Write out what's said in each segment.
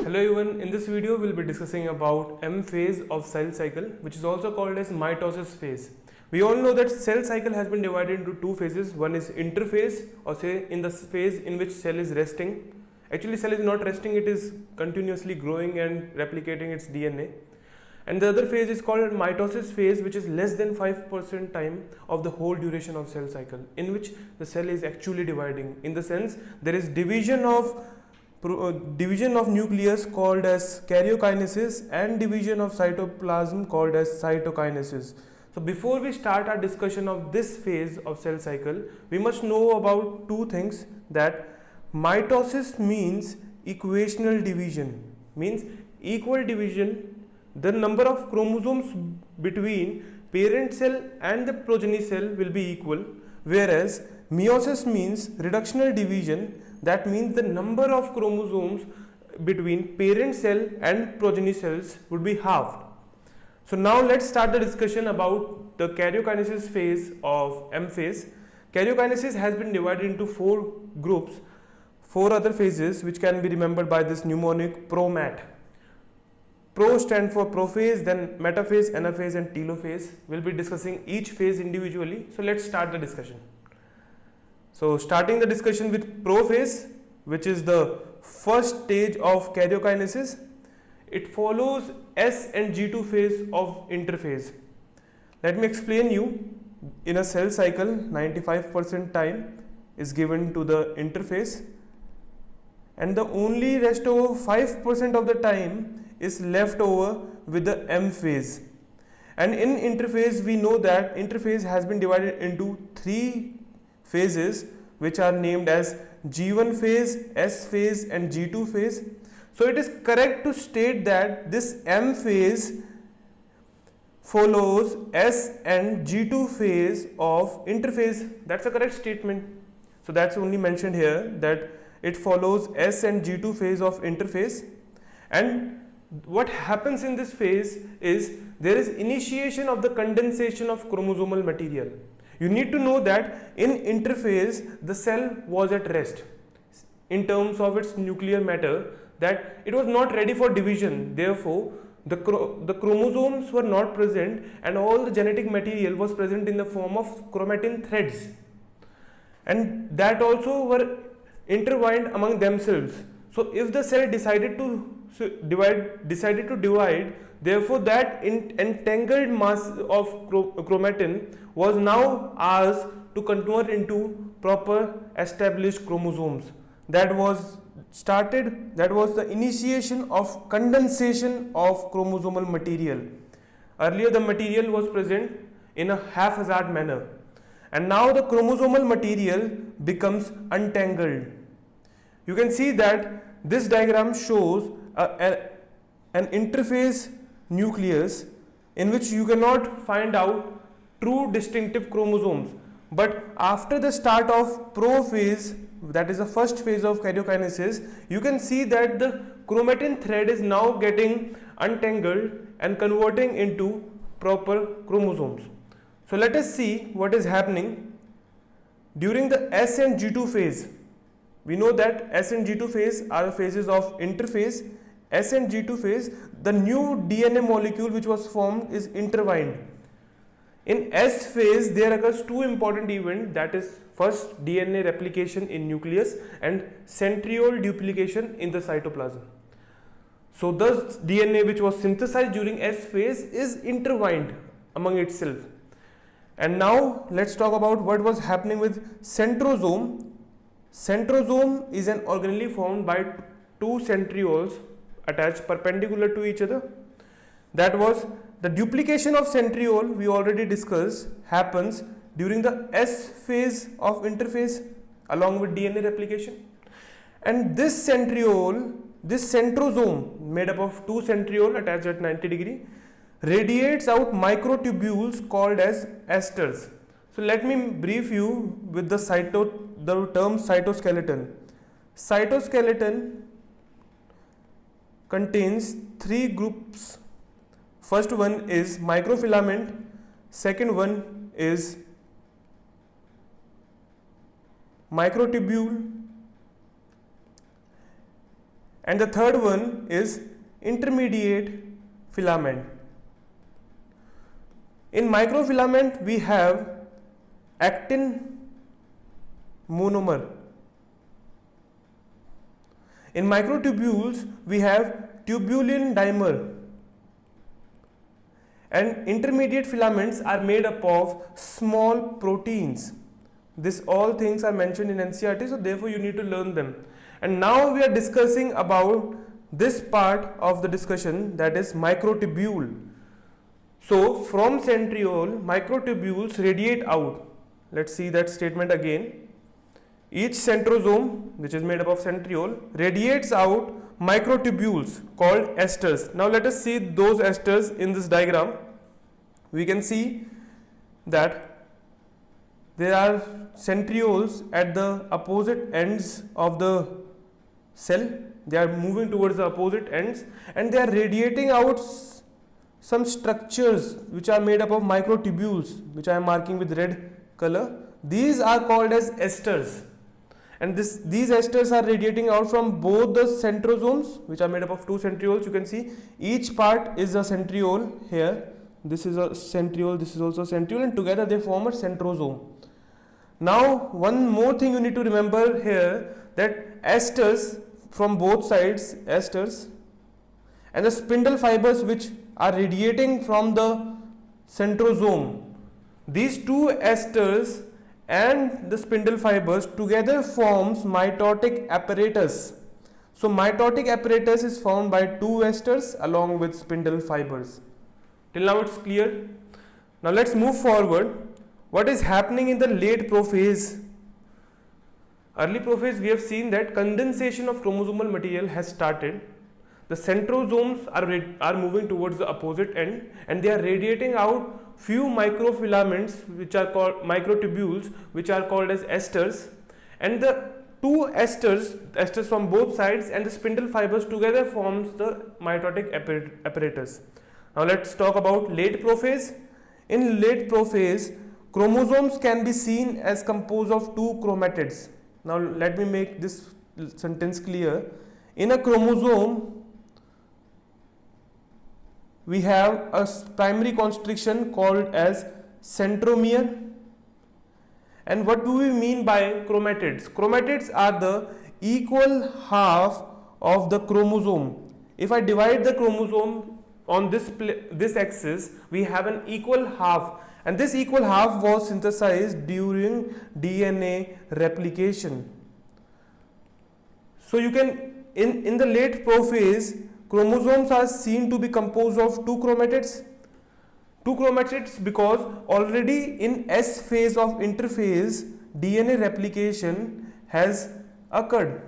Hello everyone, in this video we'll be discussing about M phase of cell cycle, which is also called as mitosis phase. We all know that cell cycle has been divided into two phases. One is interphase, or say in the phase in which cell is resting. Actually cell is not resting, it is continuously growing and replicating its DNA. And the other phase is called mitosis phase, which is less than 5% time of the whole duration of cell cycle, in which the cell is actually dividing. In the sense, there is division of nucleus called as karyokinesis and division of cytoplasm called as cytokinesis. So before we start our discussion of this phase of cell cycle, we must know about two things. That mitosis means equational division, means equal division. The number of chromosomes between parent cell and the progeny cell will be equal, whereas meiosis means reductional division. That means the number of chromosomes between parent cell and progeny cells would be halved. So now let's start the discussion about the karyokinesis phase of M phase. Karyokinesis has been divided into four groups, four other phases which can be remembered by this mnemonic PROMAT. Pro stand for prophase, then metaphase, anaphase and telophase. We'll be discussing each phase individually. So let's start the discussion. So starting the discussion with prophase, which is the first stage of karyokinesis. It follows S and G2 phase of interphase. Let me explain you. In a cell cycle, 95% time is given to the interphase, and the only rest over 5% of the time is left over with the M phase. And in interphase, we know that interphase has been divided into three phases, which are named as G1 phase, S phase and G2 phase. So it is correct to state that this M phase follows S and G2 phase of interphase. That's a correct statement. So that's only mentioned here, that it follows S and G2 phase of interphase. And what happens in this phase is there is initiation of the condensation of chromosomal material. You need to know that in interphase the cell was at rest in terms of its nuclear matter, that it was not ready for division. Therefore the chromosomes were not present, and all the genetic material was present in the form of chromatin threads, and that also were intertwined among themselves. So if the cell decided to divide, therefore that entangled mass of chromatin was now asked to convert into proper established chromosomes. That was the initiation of condensation of chromosomal material. Earlier the material was present in a haphazard manner, and now the chromosomal material becomes untangled. You can see that this diagram shows an interphase nucleus in which you cannot find out true distinctive chromosomes. But after the start of prophase, that is the first phase of karyokinesis, you can see that the chromatin thread is now getting untangled and converting into proper chromosomes. So let us see what is happening during the S and G2 phase. We know that S and G2 phase are the phases of interphase. S and G2 phase, the new DNA molecule which was formed is intertwined. In S phase, there occurs two important events, that is first DNA replication in nucleus and centriole duplication in the cytoplasm. So the DNA which was synthesized during S phase is intertwined among itself. And now let's talk about what was happening with centrosome. Centrosome is an organelle formed by two centrioles attached perpendicular to each other. That was the duplication of centriole, we already discussed, happens during the S phase of interphase along with DNA replication. And this centrosome made up of two centrioles attached at 90 degree radiates out microtubules called as esters. So let me brief you with the term cytoskeleton. Cytoskeleton contains three groups. First one is microfilament, second one is microtubule, and the third one is intermediate filament. In microfilament we have actin monomer. In microtubules we have tubulin dimer. And intermediate filaments are made up of small proteins. This all things are mentioned in NCERT, so therefore you need to learn them. And now we are discussing about this part of the discussion, that is microtubule. So from centriole, microtubules radiate out. Let's see that statement again. Each centrosome, which is made up of centriole, radiates out microtubules called esters. Now let us see those esters in this diagram. We can see that there are centrioles at the opposite ends of the cell. They are moving towards the opposite ends and they are radiating out some structures which are made up of microtubules, which I am marking with red color. These are called as esters. And these esters are radiating out from both the centrosomes, which are made up of two centrioles. You can see each part is a centriole here. This is a centriole, this is also a centriole, and together they form a centrosome. Now, one more thing you need to remember here, that esters from both sides, esters, and the spindle fibers which are radiating from the centrosome. These two esters and the spindle fibers together forms mitotic apparatus. So mitotic apparatus is formed by two esters along with spindle fibers. Till now it's clear. Now let's move forward. What is happening in the late prophase? Early prophase, we have seen that condensation of chromosomal material has started. The centrosomes are moving towards the opposite end and they are radiating out few microfilaments which are called microtubules, which are called as esters, and the two esters from both sides and the spindle fibers together forms the mitotic apparatus. Now let's talk about late prophase. In late prophase, chromosomes can be seen as composed of two chromatids. Now let me make this sentence clear. In a chromosome, we have a primary constriction called as centromere. And what do we mean by chromatids? Chromatids are the equal half of the chromosome. If I divide the chromosome on this axis, we have an equal half, and this equal half was synthesized during DNA replication. So you can, in the late prophase, chromosomes are seen to be composed of two chromatids. Two chromatids because already in S phase of interphase, DNA replication has occurred.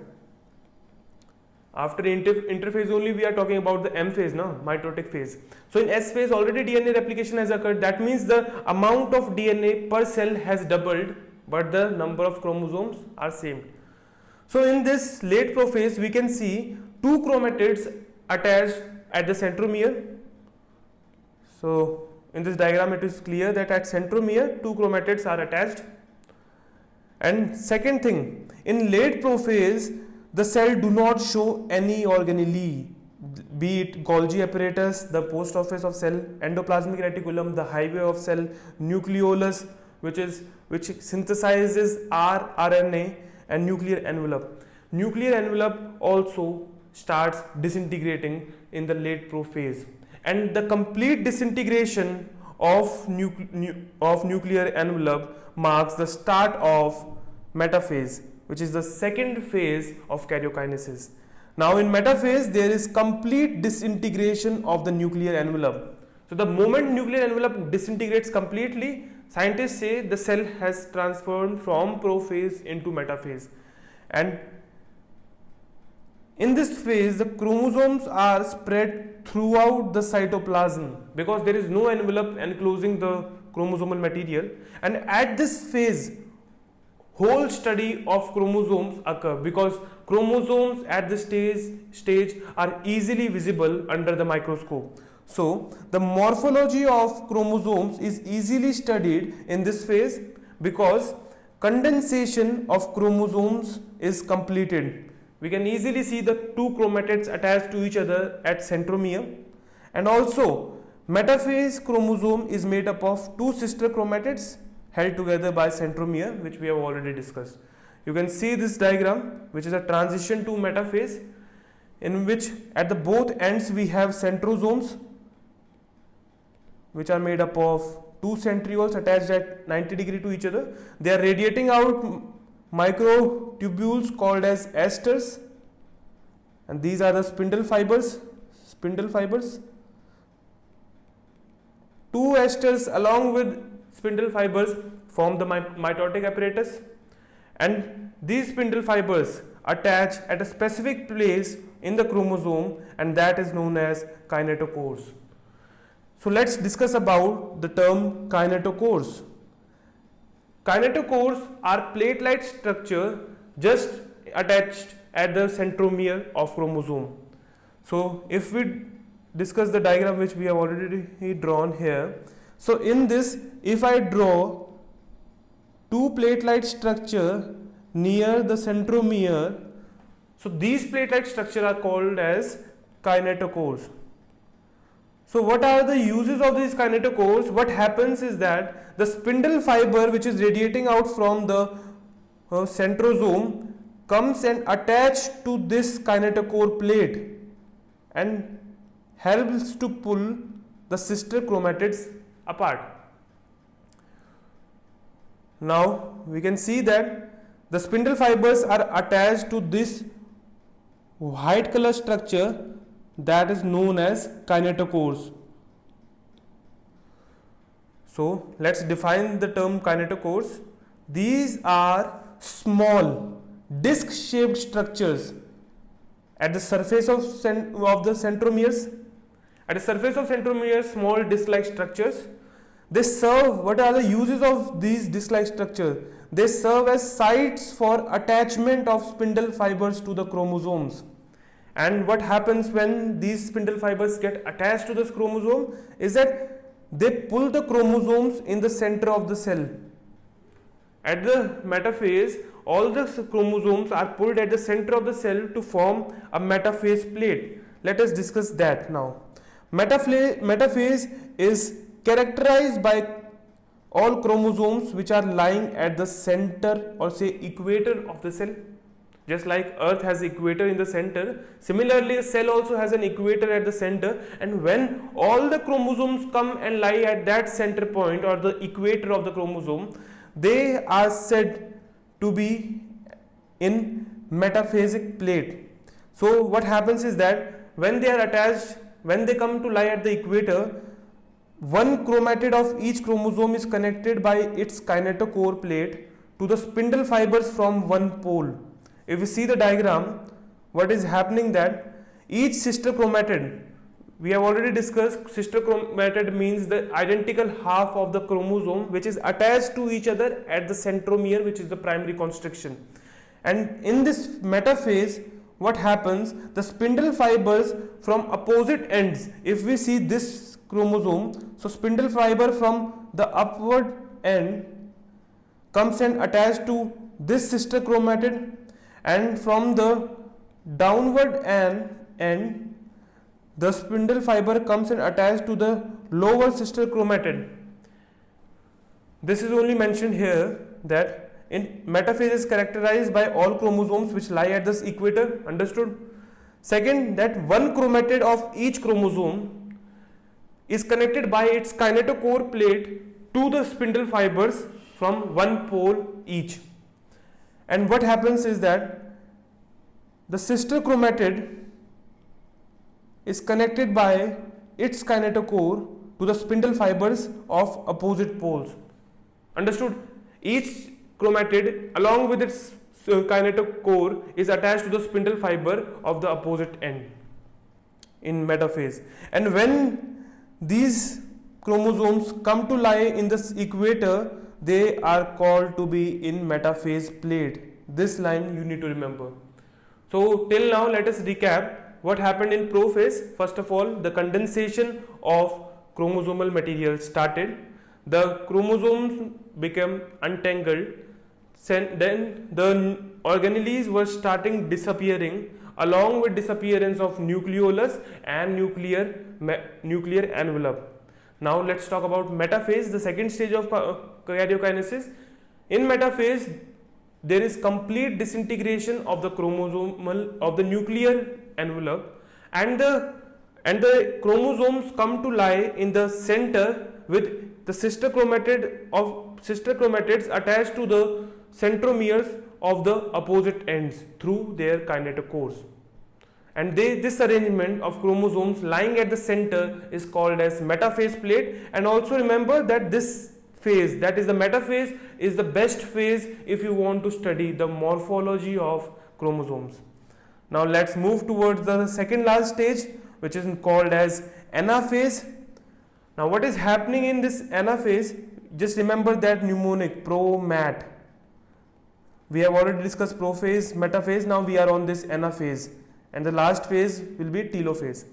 After interphase only we are talking about the M phase, now mitotic phase. So in S phase already DNA replication has occurred. That means the amount of DNA per cell has doubled, but the number of chromosomes are same. So in this late prophase we can see two chromatids attached at the centromere. So in this diagram it is clear that at centromere two chromatids are attached. And second thing, in late prophase the cell do not show any organelle, be it Golgi apparatus, the post office of cell, endoplasmic reticulum, the highway of cell, nucleolus which synthesizes rRNA, and nuclear envelope. Nuclear envelope also starts disintegrating in the late prophase, and the complete disintegration of nuclear envelope marks the start of metaphase, which is the second phase of karyokinesis. Now in metaphase there is complete disintegration of the nuclear envelope. So the moment nuclear envelope disintegrates completely, scientists say the cell has transformed from prophase into metaphase. And in this phase, the chromosomes are spread throughout the cytoplasm because there is no envelope enclosing the chromosomal material. And at this phase, whole study of chromosomes occur because chromosomes at this stage are easily visible under the microscope. So the morphology of chromosomes is easily studied in this phase because condensation of chromosomes is completed. we can easily see the two chromatids attached to each other at centromere. And also metaphase chromosome is made up of two sister chromatids held together by centromere, which we have already discussed. You can see this diagram, which is a transition to metaphase, in which at the both ends we have centrosomes, which are made up of two centrioles attached at 90 degree to each other. They are radiating out microtubules called as esters, and these are the spindle fibers. Two esters along with spindle fibers form the mitotic apparatus, and these spindle fibers attach at a specific place in the chromosome, and that is known as kinetochores. So let's discuss about the term kinetochores. Kinetochores are plate-like structure just attached at the centromere of chromosome. So if we discuss the diagram which we have already drawn here, so in this, if I draw two plate-like structure near the centromere, so these plate-like structure are called as kinetochores. So what are the uses of these kinetochores? What happens is that the spindle fiber which is radiating out from the centrosome comes and attached to this kinetochore plate and helps to pull the sister chromatids apart. Now we can see that the spindle fibers are attached to this white color structure that is known as kinetochores. So let's define the term kinetochores. These are small disc shaped structures at the surface of the centromeres. At the surface of centromeres, small disc-like structures. They serve, what are the uses of these disc-like structures? They serve as sites for attachment of spindle fibers to the chromosomes. And what happens when these spindle fibers get attached to this chromosome is that they pull the chromosomes in the center of the cell. At the metaphase, all the chromosomes are pulled at the center of the cell to form a metaphase plate. Let us discuss that now. Metaphase is characterized by all chromosomes which are lying at the center or say equator of the cell. Just like Earth has equator in the center, similarly a cell also has an equator at the center, and when all the chromosomes come and lie at that center point or the equator of the chromosome, they are said to be in metaphasic plate. So what happens is that when they are attached, when they come to lie at the equator, one chromatid of each chromosome is connected by its kinetochore plate to the spindle fibers from one pole. If we see the diagram, what is happening that each sister chromatid, we have already discussed, sister chromatid means the identical half of the chromosome which is attached to each other at the centromere, which is the primary constriction. And in this metaphase, what happens, the spindle fibers from opposite ends, if we see this chromosome, so spindle fiber from the upward end comes and attached to this sister chromatid, and from the downward end the spindle fiber comes and attached to the lower sister chromatid. This is only mentioned here that in metaphase is characterized by all chromosomes which lie at this equator. Understood? Second, that one chromatid of each chromosome is connected by its kinetochore plate to the spindle fibers from one pole each. And what happens is that the sister chromatid is connected by its kinetochore to the spindle fibers of opposite poles. Understood? Each chromatid along with its kinetochore is attached to the spindle fiber of the opposite end in metaphase. And when these chromosomes come to lie in this equator, they are called to be in metaphase plate. This line you need to remember. So till now let us recap what happened in prophase. First of all, the condensation of chromosomal material started. The chromosomes became untangled. Then organelles were starting disappearing along with disappearance of nucleolus and nuclear envelope. Now let's talk about metaphase, the second stage of karyokinesis. In metaphase, there is complete disintegration of the nuclear envelope, and the chromosomes come to lie in the center with the sister chromatids attached to the centromeres of the opposite ends through their kinetochores. And this arrangement of chromosomes lying at the center is called as metaphase plate. And also remember that this phase, that is the metaphase, is the best phase if you want to study the morphology of chromosomes. Now let's move towards the second last stage, which is called as anaphase. Now what is happening in this anaphase? Just remember that mnemonic pro-mat. We have already discussed prophase, metaphase. Now we are on this anaphase, and the last phase will be telophase.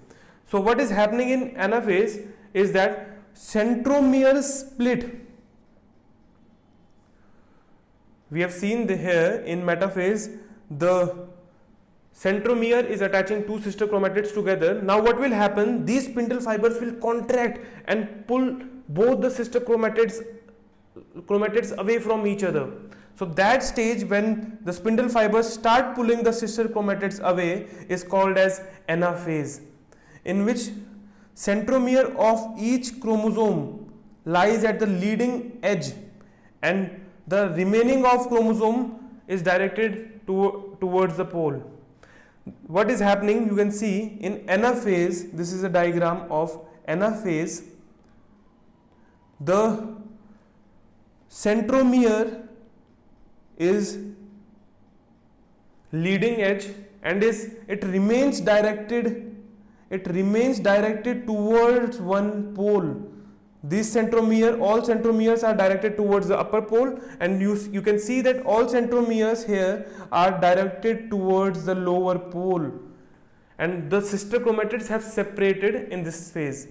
So what is happening in anaphase is that centromere split. We have seen here in metaphase the centromere is attaching two sister chromatids together. Now what will happen? These spindle fibers will contract and pull both the sister chromatids away from each other. So that stage when the spindle fibers start pulling the sister chromatids away is called as anaphase, in which centromere of each chromosome lies at the leading edge and the remaining of chromosome is directed towards the pole. What is happening? You can see in anaphase, this is a diagram of anaphase. The centromere is leading edge and it remains directed towards one pole. These centromere, all centromeres are directed towards the upper pole, and you can see that all centromeres here are directed towards the lower pole, and the sister chromatids have separated in this phase.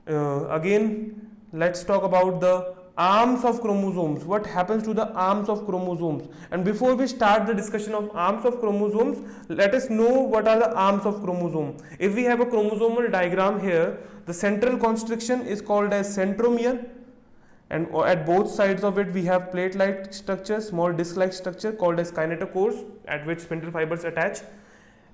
Again, let's talk about the arms of chromosomes. What happens to the arms of chromosomes? And before we start the discussion of arms of chromosomes, let us know what are the arms of chromosome. If we have a chromosomal diagram here, the central constriction is called as centromere, and at both sides of it we have plate-like structure, small disc-like structure called as kinetochores, at which spindle fibers attach.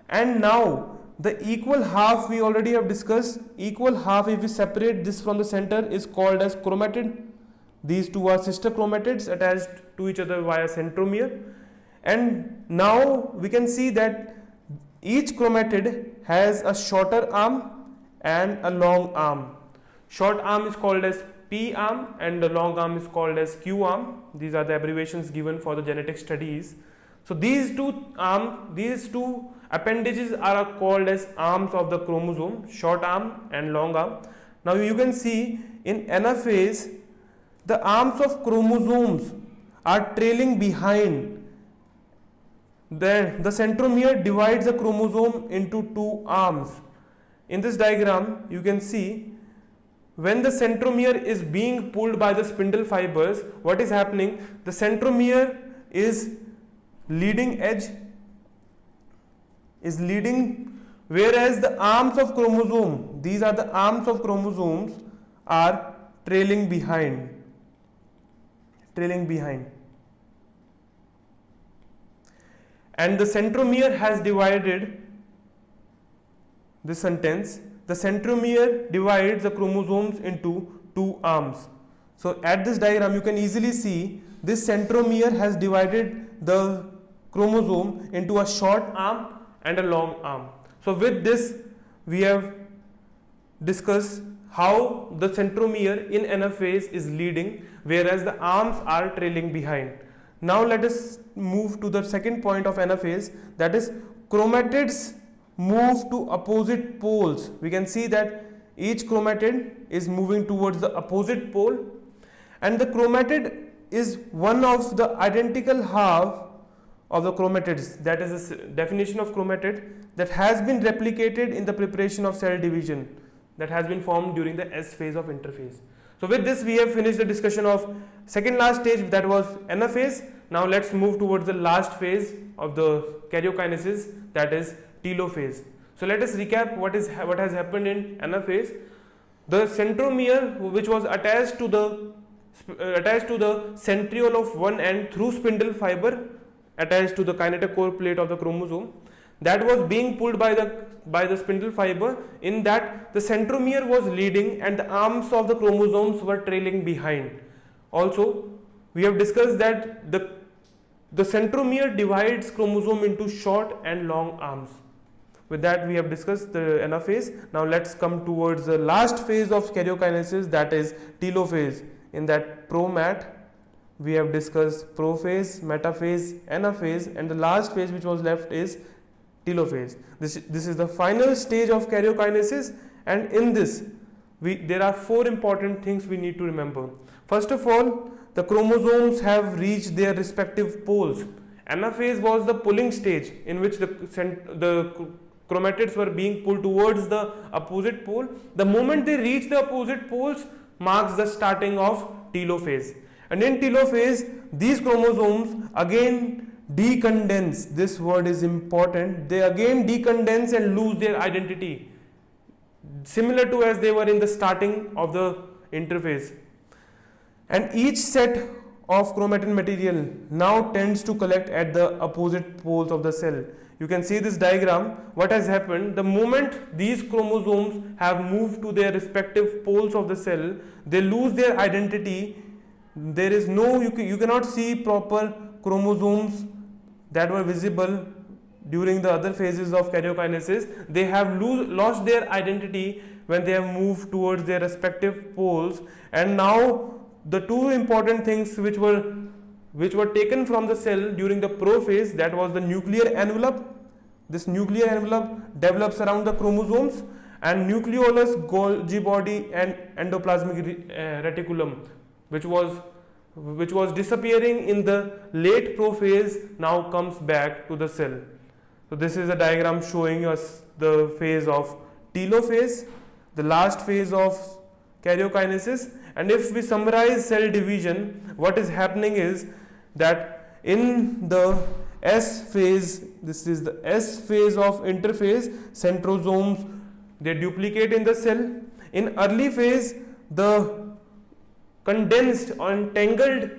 And now the equal half we already have discussed. Equal half, if we separate this from the center, is called as chromatid. These two are sister chromatids attached to each other via centromere. And now we can see that each chromatid has a shorter arm and a long arm. Short arm is called as P arm and the long arm is called as Q arm. These are the abbreviations given for the genetic studies. So these two appendages are called as arms of the chromosome, short arm and long arm. Now you can see in anaphase, the arms of chromosomes are trailing behind. Then the centromere divides the chromosome into two arms. In this diagram, you can see when the centromere is being pulled by the spindle fibers, what is happening? The centromere is leading edge, is leading, whereas the arms of chromosome, these are the arms of chromosomes, are trailing behind. And the centromere has divided this sentence. The centromere divides the chromosomes into two arms. So at this diagram you can easily see this centromere has divided the chromosome into a short arm and a long arm. So with this we have discussed how the centromere in anaphase is leading, whereas the arms are trailing behind. Now let us move to the second point of anaphase, that is chromatids move to opposite poles. We can see that each chromatid is moving towards the opposite pole, and the chromatid is one of the identical half of the chromatids, that is the definition of chromatid, that has been replicated in the preparation of cell division, that has been formed during the S phase of interphase. So with this we have finished the discussion of second last stage, that was anaphase. Now let's move towards the last phase of the karyokinesis, that is telophase. So let us recap what has happened in anaphase. The centromere, which was attached to the centriole of one end through spindle fiber attached to the kinetochore plate of the chromosome, that was being pulled by the spindle fiber, in that the centromere was leading and the arms of the chromosomes were trailing behind. Also, we have discussed that the centromere divides chromosome into short and long arms. With that we have discussed the anaphase. Now let's come towards the last phase of karyokinesis, that is telophase. In that promat we have discussed prophase, metaphase, anaphase, and the last phase which was left is telophase. This is the final stage of karyokinesis, and in this there are four important things we need to remember. First of all, the chromosomes have reached their respective poles. Anaphase was the pulling stage in which the chromatids were being pulled towards the opposite pole. The moment they reach the opposite poles marks the starting of telophase. And in telophase, these chromosomes again decondense. This word is important. They again decondense and lose their identity, similar to as they were in the starting of the interphase. And each set of chromatin material now tends to collect at the opposite poles of the cell. You can see this diagram. What has happened, the moment these chromosomes have moved to their respective poles of the cell, they lose their identity. There is no, you cannot see proper chromosomes that were visible during the other phases of karyokinesis. They have lost their identity when they have moved towards their respective poles. And now the two important things which were taken from the cell during the prophase, that was the nuclear envelope. This nuclear envelope develops around the chromosomes, and nucleolus, Golgi body, and endoplasmic reticulum, which was disappearing in the late prophase, now comes back to the cell. So this is a diagram showing us the phase of telophase, the last phase of karyokinesis. And if we summarize cell division, what is happening is that in the S phase, this is the S phase of interphase, centrosomes, they duplicate in the cell. In early phase, the condensed or entangled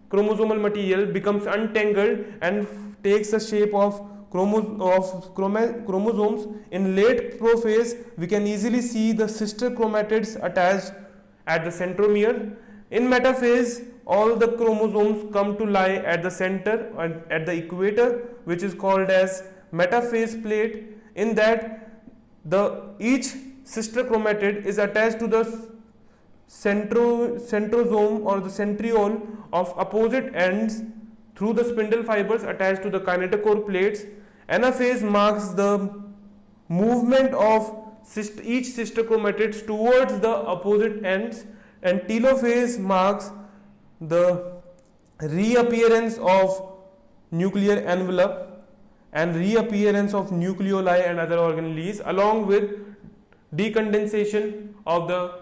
chromosomal material becomes untangled and takes the shape of chromosomes. In late prophase, we can easily see the sister chromatids attached at the centromere. In metaphase, all the chromosomes come to lie at the center and at the equator, which is called as metaphase plate. In that, each sister chromatid is attached to the centrosome or the centriole of opposite ends through the spindle fibers attached to the kinetochore plates. Anaphase marks the movement of each sister chromatids towards the opposite ends, and telophase marks the reappearance of nuclear envelope and reappearance of nucleoli and other organelles, along with decondensation of the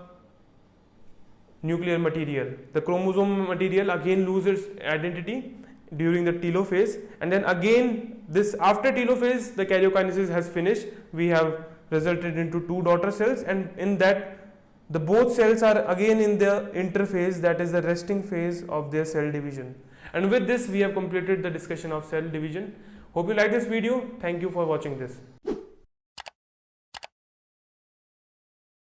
nuclear material. The chromosome material again loses identity during the telophase, and then again after telophase the karyokinesis has finished. We have resulted into two daughter cells, and in that the both cells are again in the interphase, that is the resting phase of their cell division. And with this we have completed the discussion of cell division. Hope you like this video. Thank you for watching this.